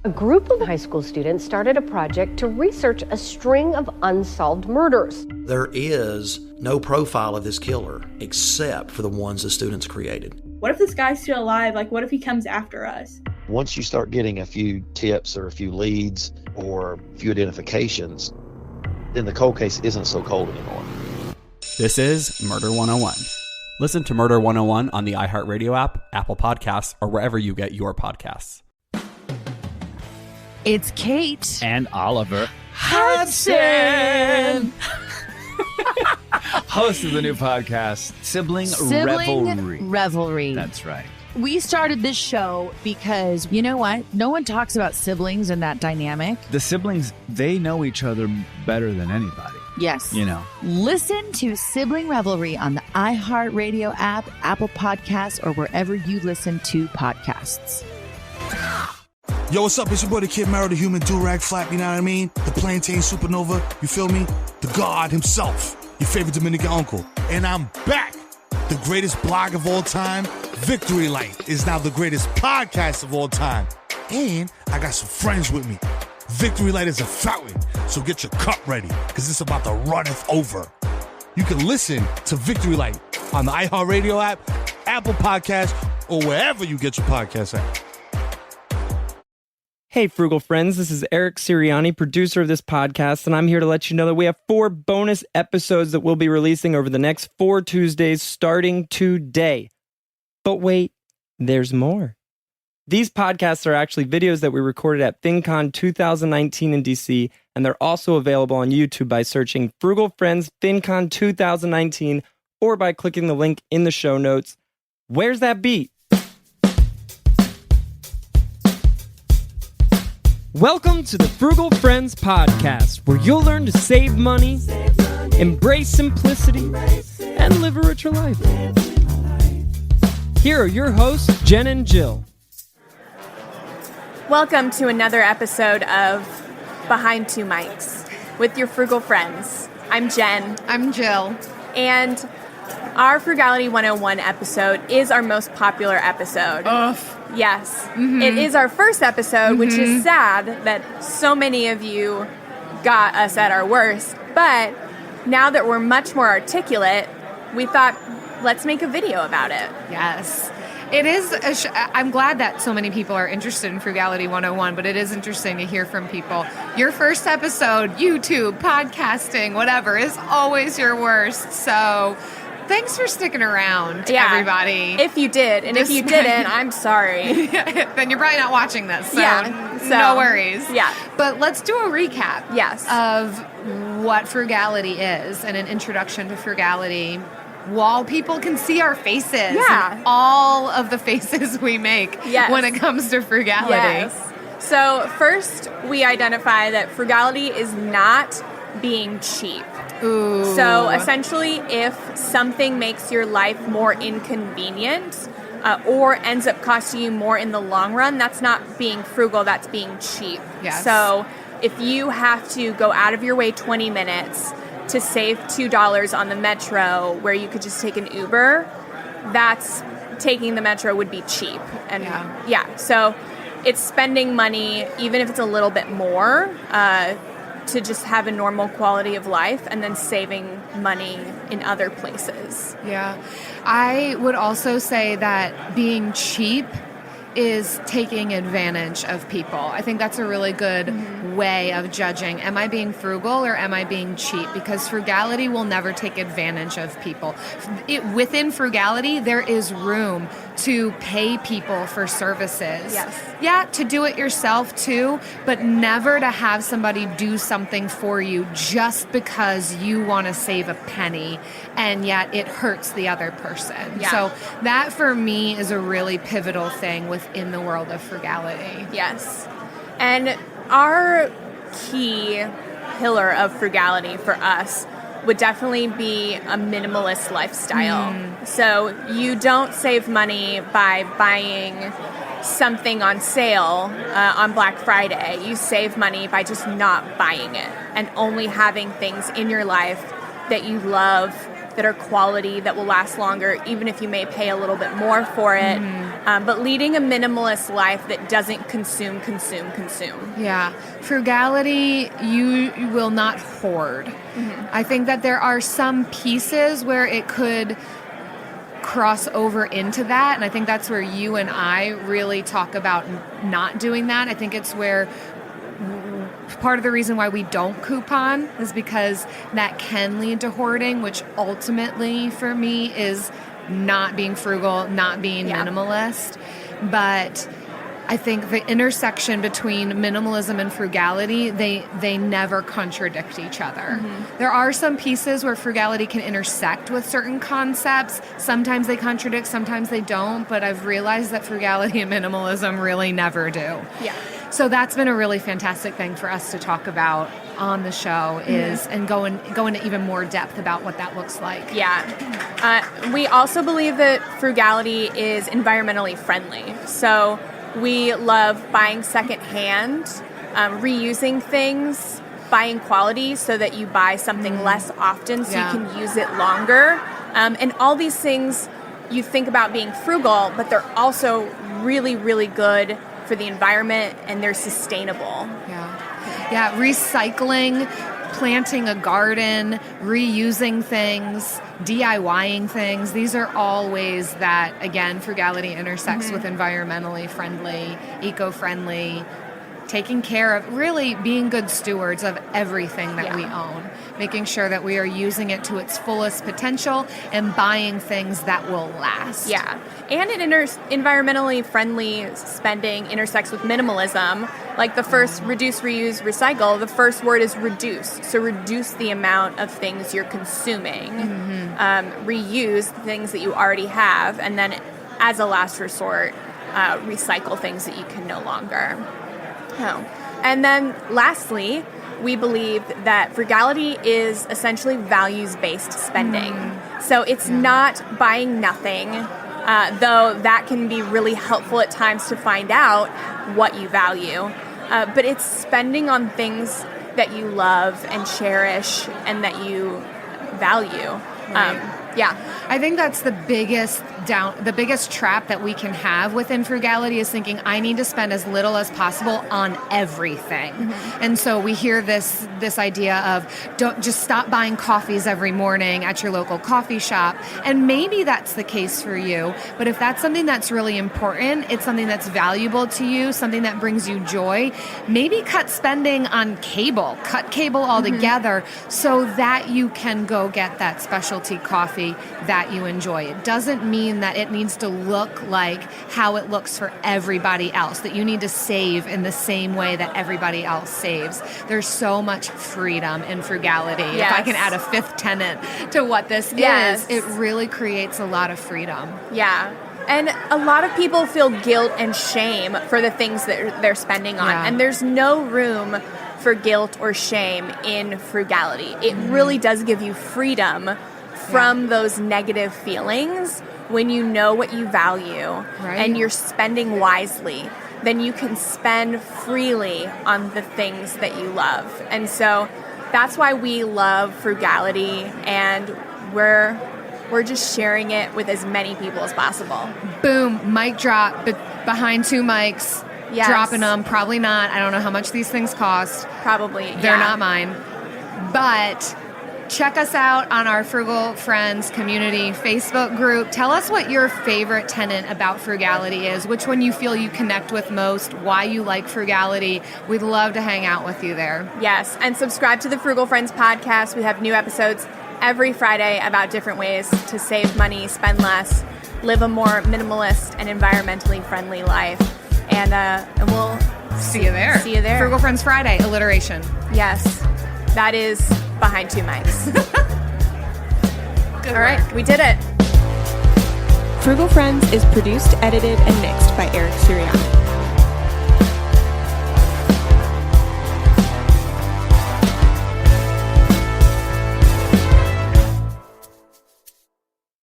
A group of high school students started a project to research a string of unsolved murders. There is no profile of this killer except for the ones the students created. What if this guy's still alive? Like, what if he comes after us? Once you start getting a few tips or a few leads or a few identifications, then the cold case isn't so cold anymore. This is Murder 101. Listen to Murder 101 on the iHeartRadio app, Apple Podcasts, or wherever you get your podcasts. It's Kate and Oliver Hudson, host of the new podcast, Sibling Revelry. That's right. We started this show because, you know what? No one talks about siblings and that dynamic. The siblings, they know each other better than anybody. Yes. You know. Listen to Sibling Revelry on the iHeartRadio app, Apple Podcasts, or wherever you listen to podcasts. Yo, what's up? It's your boy, the Kid Mero, the human do-rag flap, you know what I mean? The plantain supernova, you feel me? The God himself, your favorite Dominican uncle. And I'm back. The greatest blog of all time, Victory Light, is now the greatest podcast of all time. And I got some friends with me. Victory Light is a fountain, so get your cup ready, because it's about to runneth over. You can listen to Victory Light on the iHeartRadio app, Apple Podcasts, or wherever you get your podcasts at. Hey, Frugal friends, this is Eric Sirianni, producer of this podcast, and I'm here to let you know that we have 4 bonus episodes that we'll be releasing over the next 4 Tuesdays starting today. But wait, there's more. These podcasts are actually videos that we recorded at FinCon 2019 in DC, and they're also available on YouTube by searching Frugal Friends FinCon 2019 or by clicking the link in the show notes. Where's that beat? Welcome to the Frugal Friends podcast, where you'll learn to save money, embrace simplicity, and live a richer life. Here are your hosts, Jen and Jill. Welcome to another episode of Behind Two Mics with your Frugal Friends. I'm Jen. I'm Jill. And our Frugality 101 episode is our most popular episode. Ugh. Yes. Mm-hmm. It is our first episode, which is sad that so many of you got us at our worst. But now that we're much more articulate, we thought, let's make a video about it. Yes. It is. I'm glad that so many people are interested in Frugality 101, but it is interesting to hear from people. Your first episode, YouTube, podcasting, whatever, is always your worst. So thanks for sticking around, everybody. If you did, and if you didn't, I'm sorry. Then you're probably not watching this, so, so no worries. Yeah. But let's do a recap of what frugality is and an introduction to frugality while people can see our faces. Yeah. All of the faces we make when it comes to frugality. Yes. So first, we identify that frugality is not being cheap. Ooh. So essentially, if something makes your life more inconvenient or ends up costing you more in the long run, that's not being frugal, that's being cheap. Yes. So if you have to go out of your way 20 minutes to save $2 on the metro where you could just take an Uber, that's taking the metro would be cheap. And so it's spending money, even if it's a little bit more, to just have a normal quality of life and then saving money in other places. Yeah. I would also say that being cheap is taking advantage of people. I think that's a really good way of judging. Am I being frugal or am I being cheap? Because frugality will never take advantage of people. Within frugality, there is room to pay people for services. Yes. Yeah, to do it yourself too, but never to have somebody do something for you just because you want to save a penny and yet it hurts the other person. Yeah. So that for me is a really pivotal thing within the world of frugality. Yes. And our key pillar of frugality for us would definitely be a minimalist lifestyle. So you don't save money by buying something on sale on Black Friday. You save money by just not buying it and only having things in your life that you love, that are quality, that will last longer, even if you may pay a little bit more for it. but leading a minimalist life that doesn't consume. Yeah. Frugality, you will not hoard. Mm-hmm. I think that there are some pieces where it could cross over into that, and I think that's where you and I really talk about not doing that. I think it's where part of the reason why we don't coupon is because that can lead to hoarding, which ultimately for me is not being frugal, not being minimalist. But I think the intersection between minimalism and frugality, they never contradict each other. Mm-hmm. There are some pieces where frugality can intersect with certain concepts. Sometimes they contradict, sometimes they don't, but I've realized that frugality and minimalism really never do. Yeah. So that's been a really fantastic thing for us to talk about on the show is and go into even more depth about what that looks like. Yeah. We also believe that frugality is environmentally friendly. So we love buying secondhand, reusing things, buying quality so that you buy something less often so you can use it longer. And all these things you think about being frugal, but they're also really, really good for the environment and they're sustainable. Yeah, recycling, planting a garden, reusing things, DIYing things. These are all ways that, again, frugality intersects with environmentally friendly, eco-friendly, taking care of, really being good stewards of everything that we own, making sure that we are using it to its fullest potential and buying things that will last. Yeah, and it environmentally friendly spending intersects with minimalism. Like the first reduce, reuse, recycle, the first word is reduce. So reduce the amount of things you're consuming. Reuse the things that you already have, and then as a last resort, recycle things that you can no longer. And then lastly, we believe that frugality is essentially values-based spending. So it's not buying nothing, though that can be really helpful at times to find out what you value. But it's spending on things that you love and cherish and that you value. I think that's the biggest trap that we can have within frugality is thinking I need to spend as little as possible on everything. And so we hear this idea of don't just stop buying coffees every morning at your local coffee shop. And maybe that's the case for you, but if that's something that's really important, it's something that's valuable to you, something that brings you joy, maybe cut spending on cable, cut cable altogether so that you can go get that specialty coffee that you enjoy. It doesn't mean that it needs to look like how it looks for everybody else, that you need to save in the same way that everybody else saves. There's so much freedom in frugality. If I can add a fifth tenet to what this is, it really creates a lot of freedom. Yeah. And a lot of people feel guilt and shame for the things that they're spending on. And there's no room for guilt or shame in frugality. It really does give you freedom from those negative feelings. When you know what you value and you're spending wisely, then you can spend freely on the things that you love. And so that's why we love frugality, and we're just sharing it with as many people as possible. Boom, mic drop behind two mics. Yes. Dropping them. Probably not. I don't know how much these things cost. Probably. They're not mine. But check us out on our Frugal Friends community Facebook group. Tell us what your favorite tenet about frugality is, which one you feel you connect with most, why you like frugality. We'd love to hang out with you there. Yes, and subscribe to the Frugal Friends podcast. We have new episodes every Friday about different ways to save money, spend less, live a more minimalist and environmentally friendly life. And we'll see you there. See you there. Frugal Friends Friday, alliteration. Yes, that is behind two mics. Good All right, work. we did it. Frugal Friends is produced, edited, and mixed by Eric Sirianni.